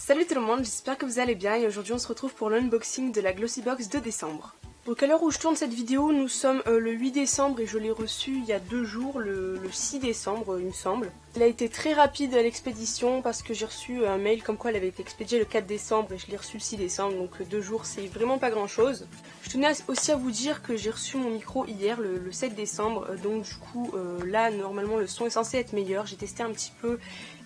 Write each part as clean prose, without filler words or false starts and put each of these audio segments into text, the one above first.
Salut tout le monde, j'espère que vous allez bien et aujourd'hui on se retrouve pour l'unboxing de la Glossybox de décembre. Donc à l'heure où je tourne cette vidéo, nous sommes le 8 décembre et je l'ai reçu il y a 2 jours, le 6 décembre il me semble. Elle a été très rapide à l'expédition parce que j'ai reçu un mail comme quoi elle avait été expédiée le 4 décembre et je l'ai reçu le 6 décembre, donc 2 jours c'est vraiment pas grand chose. Je tenais aussi à vous dire que j'ai reçu mon micro hier le 7 décembre, donc du coup là normalement le son est censé être meilleur, j'ai testé un petit peu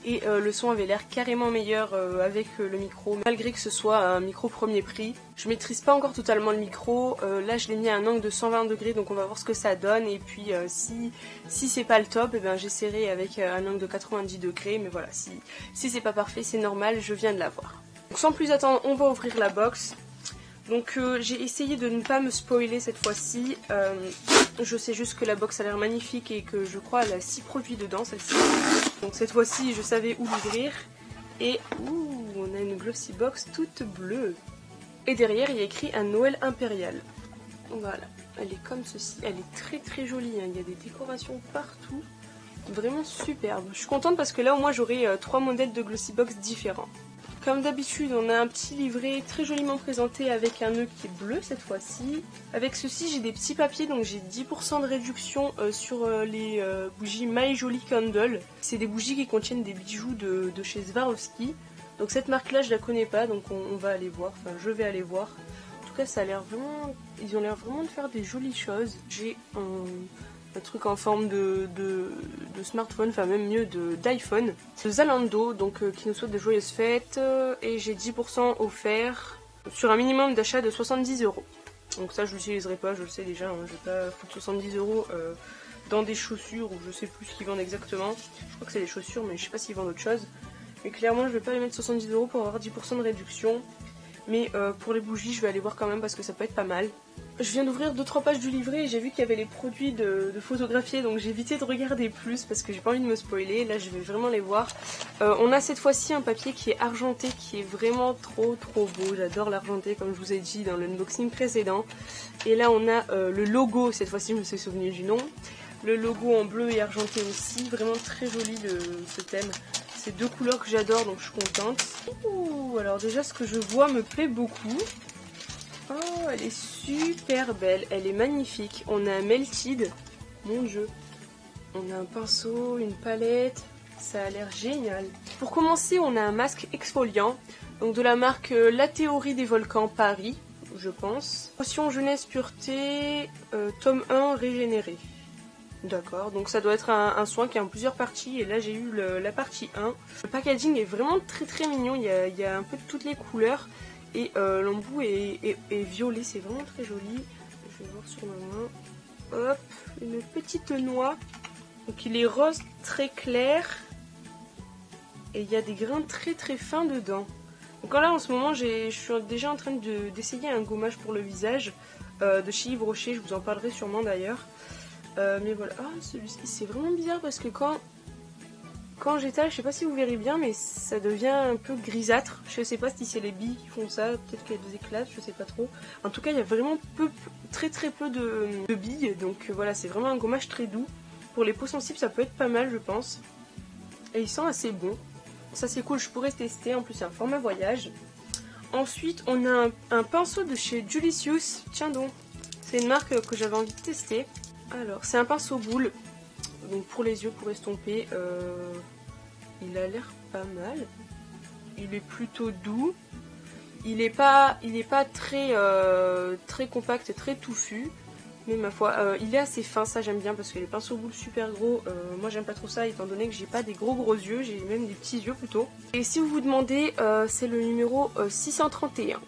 et le son avait l'air carrément meilleur avec le micro, malgré que ce soit un micro premier prix. Je maîtrise pas encore totalement le micro, là je l'ai mis à un angle de 120 degrés donc on va voir ce que ça donne et puis si c'est pas le top, et ben j'essaierai avec un angle de 90 degrés, mais voilà, si c'est pas parfait c'est normal, je viens de l'avoir. Donc sans plus attendre, on va ouvrir la box. Donc j'ai essayé de ne pas me spoiler cette fois-ci, je sais juste que la box a l'air magnifique et que je crois elle a 6 produits dedans celle-ci. Donc cette fois-ci je savais où l'ouvrir et on a une Glossybox toute bleue. Et derrière il y a écrit un Noël impérial. Voilà, elle est comme ceci, elle est très très jolie, hein. Il y a des décorations partout, vraiment superbe. Je suis contente parce que là au moins j'aurai 3 modèles de Glossybox différents. Comme d'habitude, on a un petit livret très joliment présenté avec un nœud qui est bleu cette fois-ci. Avec ceci, j'ai des petits papiers, donc j'ai 10% de réduction sur les bougies My Jolly Candle. C'est des bougies qui contiennent des bijoux de chez Swarovski. Donc cette marque-là, je la connais pas, donc on va aller voir, enfin je vais aller voir. En tout cas, ça a l'air vraiment... Ils ont l'air vraiment de faire des jolies choses. J'ai un truc en forme de smartphone, enfin même mieux d'iPhone. De Zalando, donc qui nous souhaite de joyeuses fêtes, et j'ai 10% offert sur un minimum d'achat de 70 €. Donc ça je l'utiliserai pas, je le sais déjà, hein, je vais pas foutre 70 € dans des chaussures ou je sais plus ce qu'ils vendent exactement. Je crois que c'est des chaussures mais je sais pas s'ils vendent autre chose. Mais clairement je vais pas les mettre 70 € pour avoir 10% de réduction. Mais pour les bougies je vais aller voir quand même parce que ça peut être pas mal. Je viens d'ouvrir 2-3 pages du livret et j'ai vu qu'il y avait les produits de photographier, donc j'ai évité de regarder plus parce que j'ai pas envie de me spoiler. Là je vais vraiment les voir. On a cette fois-ci un papier qui est argenté, qui est vraiment trop beau. J'adore l'argenté comme je vous ai dit dans l'unboxing précédent. Et là on a le logo, cette fois-ci je me suis souvenu du nom. Le logo en bleu et argenté aussi, vraiment très joli ce thème. C'est 2 couleurs que j'adore donc je suis contente. Ouh, alors déjà ce que je vois me plaît beaucoup. Oh, elle est super belle, elle est magnifique. On a un Melted, mon dieu. On a un pinceau, une palette, ça a l'air génial. Pour commencer, on a un masque exfoliant, donc de la marque La Théorie des Volcans Paris, je pense. Potion jeunesse pureté, tome 1 régénéré. D'accord, donc ça doit être un soin qui est en plusieurs parties et là j'ai eu la partie 1. Le packaging est vraiment très mignon, il y a un peu de toutes les couleurs. Et l'embout est violet, c'est vraiment très joli. Je vais voir sur ma main. Hop, une petite noix. Donc il est rose très clair. Et il y a des grains très fins dedans. Donc là en ce moment je suis déjà en train d'essayer un gommage pour le visage de chez Yves Rocher, je vous en parlerai sûrement d'ailleurs. Mais voilà, celui-ci c'est vraiment bizarre parce que quand j'étale, je sais pas si vous verrez bien, mais ça devient un peu grisâtre. Je sais pas si c'est les billes qui font ça, peut-être qu'il y a des éclats, je sais pas trop. En tout cas, il y a vraiment très peu de billes, donc voilà, c'est vraiment un gommage très doux. Pour les peaux sensibles, ça peut être pas mal, je pense. Et il sent assez bon. Ça c'est cool, je pourrais tester, en plus c'est un format voyage. Ensuite, on a un pinceau de chez Julicius, tiens donc. C'est une marque que j'avais envie de tester. Alors, c'est un pinceau boule. Donc pour les yeux, pour estomper, il a l'air pas mal. Il est plutôt doux. Il est pas très compact, très touffu. Mais ma foi, il est assez fin, ça j'aime bien parce que les pinceaux boules super gros, moi j'aime pas trop ça étant donné que j'ai pas des gros yeux, j'ai même des petits yeux plutôt. Et si vous vous demandez, c'est le numéro 631.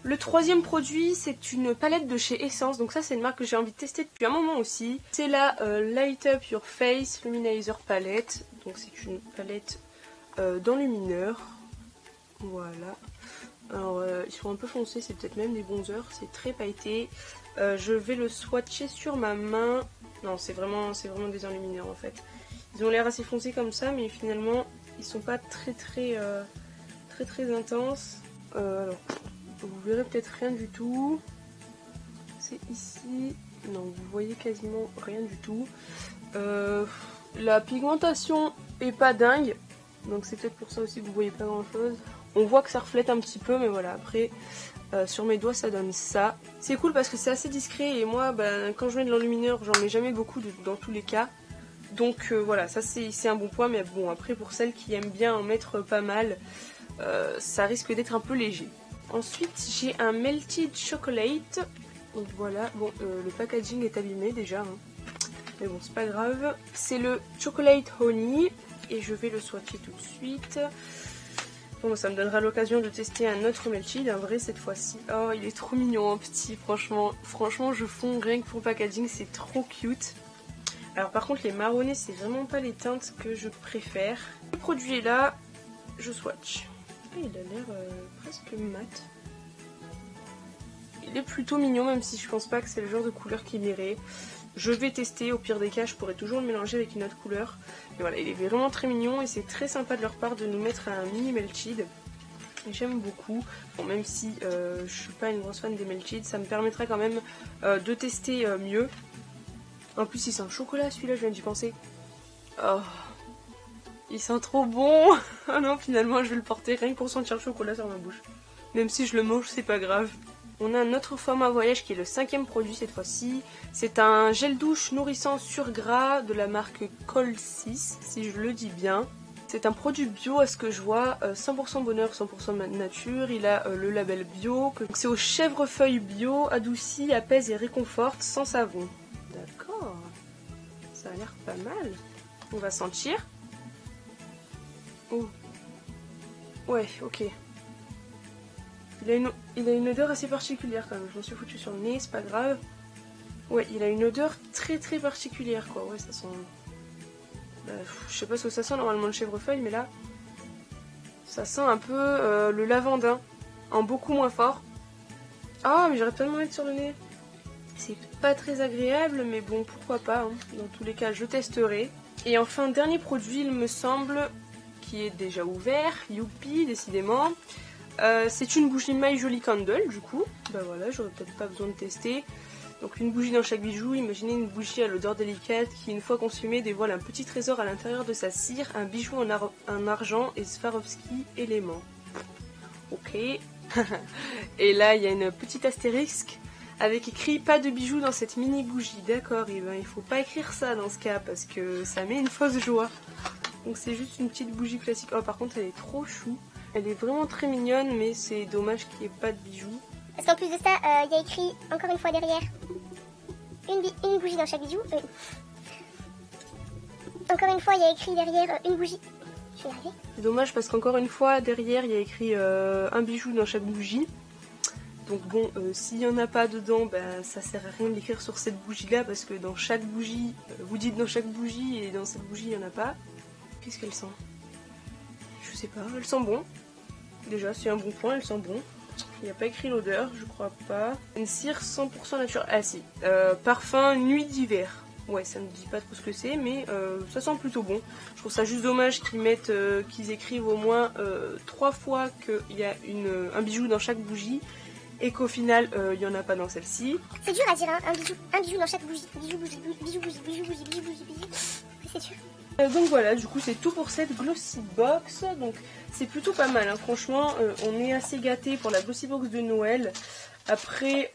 Le troisième produit, c'est une palette de chez Essence, donc ça c'est une marque que j'ai envie de tester depuis un moment aussi. C'est la Light Up Your Face Luminizer Palette, donc c'est une palette d'enlumineur, voilà. Alors ils sont un peu foncés, c'est peut-être même des bronzers, c'est très pailleté. Je vais le swatcher sur ma main, non c'est vraiment des enlumineurs en fait. Ils ont l'air assez foncés comme ça, mais finalement ils sont pas très intenses. Alors... Vous verrez peut-être rien du tout. C'est ici. Non, vous voyez quasiment rien du tout. La pigmentation est pas dingue. Donc c'est peut-être pour ça aussi que vous voyez pas grand chose. On voit que ça reflète un petit peu, mais voilà, après sur mes doigts ça donne ça. C'est cool parce que c'est assez discret et moi quand je mets de l'enlumineur j'en mets jamais beaucoup dans tous les cas. Donc voilà, ça c'est un bon point, mais bon après pour celles qui aiment bien en mettre pas mal, ça risque d'être un peu léger. Ensuite j'ai un Melted Chocolate. Donc voilà, bon le packaging est abîmé déjà, hein. Mais bon c'est pas grave. C'est le Chocolate Honey et je vais le swatcher tout de suite. Bon ça me donnera l'occasion de tester un autre Melted, un vrai cette fois-ci. Oh il est trop mignon en petit, franchement je fonds rien que pour le packaging, c'est trop cute. Alors par contre les marronnés c'est vraiment pas les teintes que je préfère. Le produit est là, je swatch. Il a l'air presque mat. Il est plutôt mignon même si je pense pas que c'est le genre de couleur qui m'irait. Je vais tester, au pire des cas je pourrais toujours le mélanger avec une autre couleur. Mais voilà, il est vraiment très mignon et c'est très sympa de leur part de nous mettre un mini Melted. J'aime beaucoup, bon même si je suis pas une grosse fan des Melted, ça me permettra quand même de tester mieux. En plus il sent le chocolat celui-là, je viens d'y penser. Oh, il sent trop bon. Ah non finalement je vais le porter rien que pour sentir le chocolat sur ma bouche. Même si je le mange c'est pas grave. On a un autre format voyage qui est le 5e produit cette fois-ci. C'est un gel douche nourrissant sur gras de la marque Col6 si je le dis bien. C'est un produit bio à ce que je vois, 100% bonheur, 100% nature. Il a le label bio. C'est au chèvrefeuille bio, adouci, apaise et réconforte sans savon. D'accord, ça a l'air pas mal. On va sentir. Oh. Ouais, ok. Il a une odeur assez particulière quand même. Je m'en suis foutu sur le nez, c'est pas grave. Ouais, il a une odeur très particulière quoi. Ouais, ça sent... je sais pas ce que ça sent normalement le chèvrefeuille, mais là... Ça sent un peu le lavandin. En beaucoup moins fort. Ah, mais j'arrête pas de m'en mettre sur le nez. C'est pas très agréable, mais bon, pourquoi pas, hein. Dans tous les cas, je testerai. Et enfin, dernier produit, il me semble, qui est déjà ouvert. Youpi, décidément. C'est une bougie My Jolly Candle, du coup. Bah voilà, j'aurais peut-être pas besoin de tester. Donc une bougie dans chaque bijou. Imaginez une bougie à l'odeur délicate qui, une fois consumée, dévoile un petit trésor à l'intérieur de sa cire, un bijou en argent et Swarovski élément. Ok. Et là, il y a une petite astérisque avec écrit pas de bijoux dans cette mini bougie. D'accord, et ben il faut pas écrire ça dans ce cas parce que ça met une fausse joie. Donc c'est juste une petite bougie classique. Oh par contre elle est trop chou. Elle est vraiment très mignonne, mais c'est dommage qu'il n'y ait pas de bijoux. Parce qu'en plus de ça, il y a écrit encore une fois derrière une bougie dans chaque bijou. Encore une fois il y a écrit derrière une bougie. Je vais y arriver. C'est dommage parce qu'encore une fois derrière il y a écrit un bijou dans chaque bougie. Donc bon, s'il n'y en a pas dedans, ben, ça sert à rien de l'écrire sur cette bougie là parce que dans chaque bougie, vous dites dans chaque bougie et dans cette bougie il n'y en a pas. Qu'est-ce qu'elle sent? Je sais pas, elle sent bon. Déjà c'est un bon point, elle sent bon. Il n'y a pas écrit l'odeur, je crois pas. Une cire 100% naturelle. Ah si, parfum nuit d'hiver. Ouais, ça ne dit pas trop ce que c'est, mais ça sent plutôt bon. Je trouve ça juste dommage qu'ils écrivent au moins 3 fois qu'il y a un bijou dans chaque bougie. Et qu'au final, il n'y en a pas dans celle-ci. C'est dur à dire, hein, un bijou dans chaque bougie. Bijou, bougie, bijou, bougie, bijou, bougie, bijou, bougie, bijou. Oui, c'est dur. Donc voilà, du coup c'est tout pour cette Glossy Box. Donc c'est plutôt pas mal, hein. Franchement, on est assez gâtés pour la Glossy Box de Noël. Après,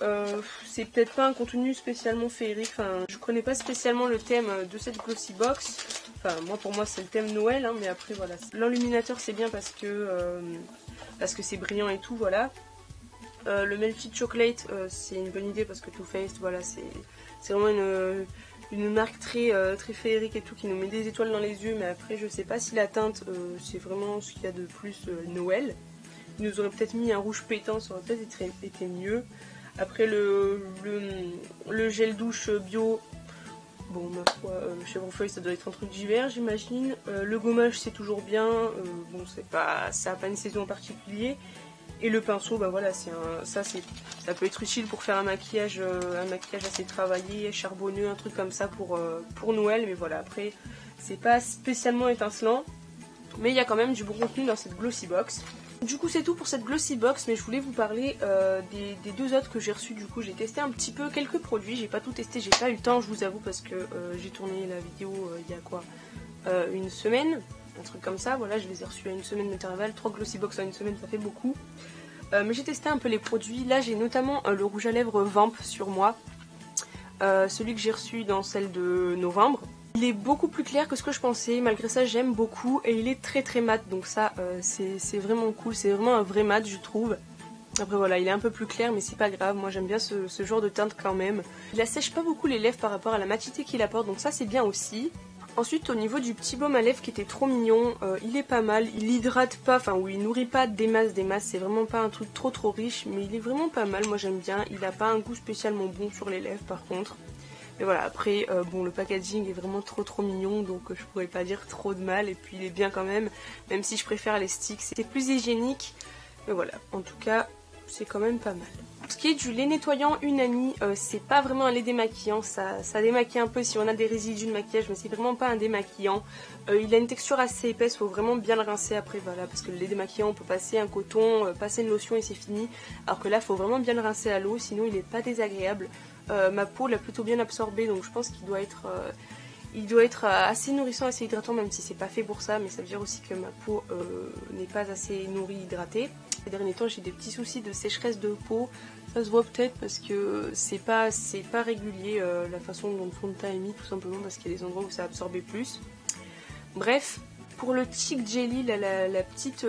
c'est peut-être pas un contenu spécialement féerique. Enfin, je connais pas spécialement le thème de cette Glossy Box. Enfin, pour moi c'est le thème Noël, hein, mais après voilà. L'enluminateur c'est bien parce que c'est brillant et tout, voilà. Le Melted Chocolate, c'est une bonne idée parce que Too Faced, voilà, c'est vraiment une marque très féerique et tout qui nous met des étoiles dans les yeux, mais après je sais pas si la teinte c'est vraiment ce qu'il y a de plus Noël. Ils nous auraient peut-être mis un rouge pétant, ça aurait peut-être été mieux. Après le gel douche bio, bon ma foi, chèvrefeuille ça doit être un truc d'hiver j'imagine. Le gommage c'est toujours bien, bon ça a pas une saison en particulier. Et le pinceau, bah voilà, ça peut être utile pour faire un maquillage assez travaillé, charbonneux, un truc comme ça pour Noël. Mais voilà, après, c'est pas spécialement étincelant. Mais il y a quand même du bon contenu dans cette Glossy Box. Du coup, c'est tout pour cette Glossy Box, mais je voulais vous parler des 2 autres que j'ai reçus. Du coup, j'ai testé un petit peu quelques produits. J'ai pas tout testé, j'ai pas eu le temps, je vous avoue, parce que j'ai tourné la vidéo il y a quoi une semaine. un truc comme ça. Voilà, je les ai reçus à une semaine d'intervalle, 3 Glossybox en une semaine, ça fait beaucoup. Mais j'ai testé un peu les produits. Là j'ai notamment le rouge à lèvres Vamp sur moi, celui que j'ai reçu dans celle de novembre. Il est beaucoup plus clair que ce que je pensais, malgré ça j'aime beaucoup et il est très mat, donc ça c'est vraiment cool, c'est vraiment un vrai mat je trouve. Après voilà, il est un peu plus clair mais c'est pas grave, moi j'aime bien ce genre de teinte quand même. Il assèche pas beaucoup les lèvres par rapport à la matité qu'il apporte, donc ça c'est bien aussi. Ensuite au niveau du petit baume à lèvres qui était trop mignon, il est pas mal, il hydrate pas, enfin oui il nourrit pas des masses, c'est vraiment pas un truc trop riche, mais il est vraiment pas mal, moi j'aime bien, il a pas un goût spécialement bon sur les lèvres par contre. Mais voilà, après, bon, le packaging est vraiment trop mignon, donc je pourrais pas dire trop de mal, et puis il est bien quand même si je préfère les sticks, c'est plus hygiénique, mais voilà, en tout cas, c'est quand même pas mal. Pour ce qui est du lait nettoyant Unani, c'est pas vraiment un lait démaquillant, ça démaquille un peu si on a des résidus de maquillage, mais c'est vraiment pas un démaquillant. Il a une texture assez épaisse, faut vraiment bien le rincer après, voilà, parce que le lait démaquillant, on peut passer un coton, passer une lotion et c'est fini, alors que là, faut vraiment bien le rincer à l'eau, sinon il est pas désagréable. Ma peau l'a plutôt bien absorbé, donc je pense qu'il doit être assez nourrissant, assez hydratant, même si c'est pas fait pour ça, mais ça veut dire aussi que ma peau n'est pas assez nourrie, hydratée. Ces derniers temps j'ai des petits soucis de sécheresse de peau, ça se voit peut-être parce que c'est pas régulier la façon dont le fond de teint est mis, tout simplement parce qu'il y a des endroits où ça a absorbé plus. Bref. Pour le Cheek Jelly, la petite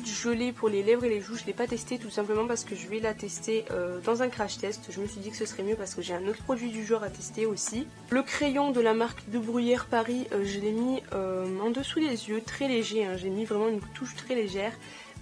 gelée pour les lèvres et les joues, je ne l'ai pas testé tout simplement parce que je vais la tester dans un crash test. Je me suis dit que ce serait mieux parce que j'ai un autre produit du genre à tester aussi. Le crayon de la marque de Bruyère Paris, je l'ai mis en dessous des yeux, très léger, hein. J'ai mis vraiment une touche très légère,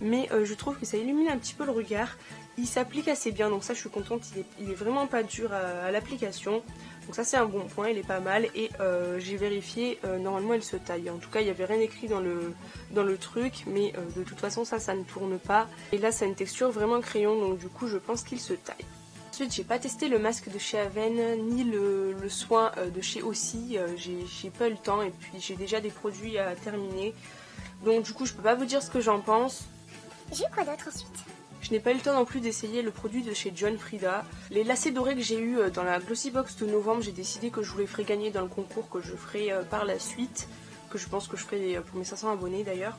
mais je trouve que ça illumine un petit peu le regard. Il s'applique assez bien, donc ça je suis contente, il est vraiment pas dur à l'application. Donc ça c'est un bon point, il est pas mal et j'ai vérifié, normalement il se taille. En tout cas il n'y avait rien écrit dans le truc, mais de toute façon ça ne tourne pas. Et là ça a une texture vraiment crayon, donc du coup je pense qu'il se taille. Ensuite j'ai pas testé le masque de chez Aven ni le soin de chez Aussi, j'ai pas eu le temps et puis j'ai déjà des produits à terminer. Donc du coup je peux pas vous dire ce que j'en pense. J'ai eu quoi d'autre ensuite? Je n'ai pas eu le temps non plus d'essayer le produit de chez John Frieda. Les lacets dorés que j'ai eu dans la Glossybox de novembre, j'ai décidé que je vous les ferai gagner dans le concours que je ferai par la suite, que je pense que je ferai pour mes 500 abonnés d'ailleurs.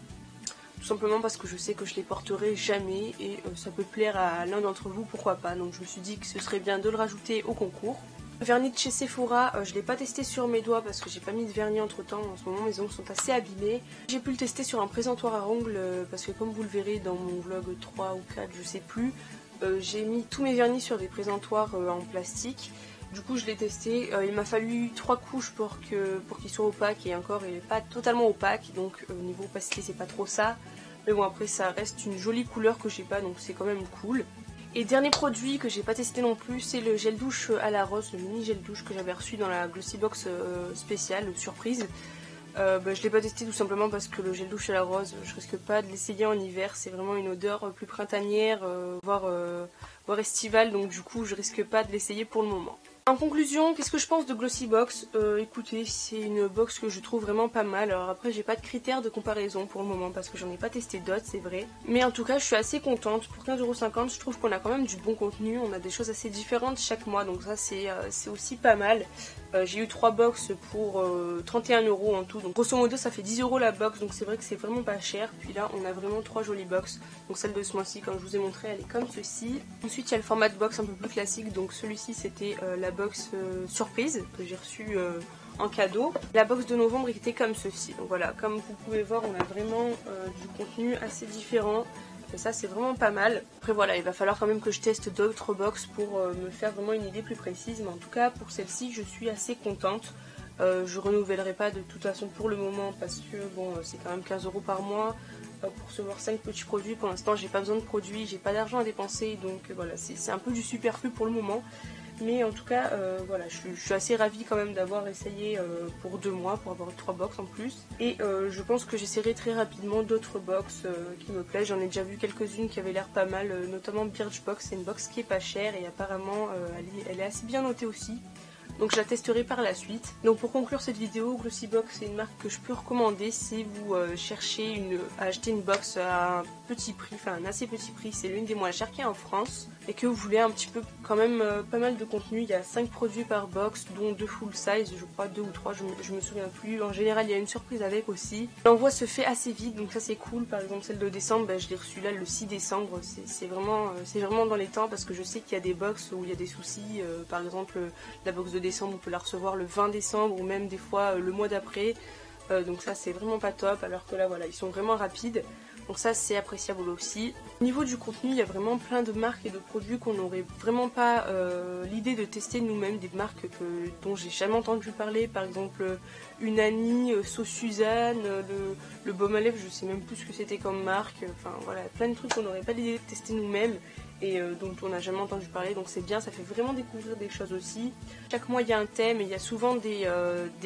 Tout simplement parce que je sais que je les porterai jamais et ça peut plaire à l'un d'entre vous, pourquoi pas. Donc je me suis dit que ce serait bien de le rajouter au concours. Le vernis de chez Sephora, je ne l'ai pas testé sur mes doigts parce que j'ai pas mis de vernis entre temps, en ce moment mes ongles sont assez abîmés. J'ai pu le tester sur un présentoir à ongles parce que comme vous le verrez dans mon vlog 3 ou 4, je sais plus, j'ai mis tous mes vernis sur des présentoirs en plastique. Du coup je l'ai testé, il m'a fallu 3 couches pour qu'il soit opaque et encore il n'est pas totalement opaque, donc niveau opacité c'est pas trop ça. Mais bon après ça reste une jolie couleur que j'ai pas, donc c'est quand même cool. Et dernier produit que j'ai pas testé non plus, c'est le gel douche à la rose, le mini gel douche que j'avais reçu dans la Glossybox spéciale, surprise. Je l'ai pas testé tout simplement parce que le gel douche à la rose, je risque pas de l'essayer en hiver, c'est vraiment une odeur plus printanière, voire estivale, donc du coup je risque pas de l'essayer pour le moment. En conclusion, qu'est-ce que je pense de Glossybox? Écoutez, c'est une box que je trouve vraiment pas mal. Alors après, j'ai pas de critères de comparaison pour le moment parce que j'en ai pas testé d'autres, c'est vrai. Mais en tout cas, je suis assez contente. Pour 15,50 €, je trouve qu'on a quand même du bon contenu. On a des choses assez différentes chaque mois, donc ça c'est aussi pas mal. J'ai eu 3 box pour 31 € en tout. Donc grosso modo, ça fait 10 € la box, donc c'est vrai que c'est vraiment pas cher. Puis là, on a vraiment 3 jolies box. Donc celle de ce mois-ci, comme je vous ai montré, elle est comme ceci. Ensuite, il y a le format de box un peu plus classique. Donc celui-ci, c'était la box surprise que j'ai reçue en cadeau. La box de novembre était comme ceci. Donc voilà, comme vous pouvez voir, on a vraiment du contenu assez différent. Et ça c'est vraiment pas mal. Après voilà, il va falloir quand même que je teste d'autres box pour me faire vraiment une idée plus précise. Mais en tout cas pour celle-ci je suis assez contente. Je renouvellerai pas de toute façon pour le moment parce que bon c'est quand même 15 € par mois. Pour recevoir 5 petits produits, pour l'instant j'ai pas besoin de produits, j'ai pas d'argent à dépenser. Donc voilà, c'est un peu du superflu pour le moment. Mais en tout cas, voilà, je suis assez ravie quand même d'avoir essayé pour 2 mois, pour avoir 3 box en plus. Et je pense que j'essaierai très rapidement d'autres box qui me plaisent. J'en ai déjà vu quelques-unes qui avaient l'air pas mal, notamment Birchbox, c'est une box qui est pas chère et apparemment elle est assez bien notée aussi. donc je la testerai par la suite. Donc pour conclure cette vidéo, Glossybox c'est une marque que je peux recommander si vous cherchez à acheter une box à un petit prix, enfin un assez petit prix, c'est l'une des moins chères qu'il y a en France, et que vous voulez un petit peu quand même pas mal de contenu. Il y a 5 produits par box, dont 2 full size, je crois 2 ou 3, je me souviens plus. En général il y a une surprise avec aussi. L'envoi se fait assez vite, donc ça c'est cool. Par exemple celle de décembre, je l'ai reçue là le 6 décembre, c'est vraiment dans les temps, parce que je sais qu'il y a des box où il y a des soucis. Par exemple la box de décembre on peut la recevoir le 20 décembre ou même des fois le mois d'après. Donc ça c'est vraiment pas top, alors que là voilà ils sont vraiment rapides, donc ça c'est appréciable aussi. Au niveau du contenu il y a vraiment plein de marques et de produits qu'on n'aurait vraiment pas l'idée de tester nous-mêmes, des marques dont j'ai jamais entendu parler, par exemple Unani, Sauce Suzanne, le baume à lèvres je sais même plus ce que c'était comme marque, enfin voilà plein de trucs qu'on n'aurait pas l'idée de tester nous-mêmes et dont on n'a jamais entendu parler, donc c'est bien, ça fait vraiment découvrir des choses aussi. Chaque mois il y a un thème et il y a souvent des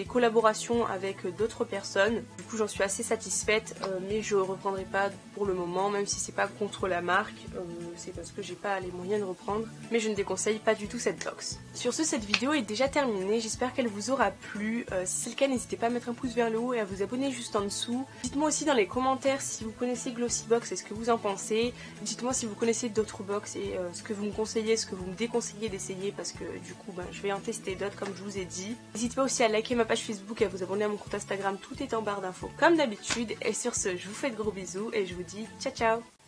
collaborations avec d'autres personnes, du coup j'en suis assez satisfaite, mais je reprendrai pas pour le moment, même si c'est pas contre la marque, c'est parce que j'ai pas les moyens de reprendre, mais je ne déconseille pas du tout cette box. Sur ce, cette vidéo est déjà terminée, j'espère qu'elle vous aura plu. Si c'est le cas, n'hésitez pas à mettre un pouce vers le haut et à vous abonner juste en dessous. Dites-moi aussi dans les commentaires si vous connaissez Glossybox et ce que vous en pensez. Dites-moi si vous connaissez d'autres box et ce que vous me conseillez, ce que vous me déconseillez d'essayer, parce que du coup je vais en tester d'autres comme je vous ai dit. N'hésitez pas aussi à liker ma page Facebook et à vous abonner à mon compte Instagram, tout est en barre d'infos comme d'habitude. Et sur ce, je vous fais de gros bisous et je vous dis ciao ciao.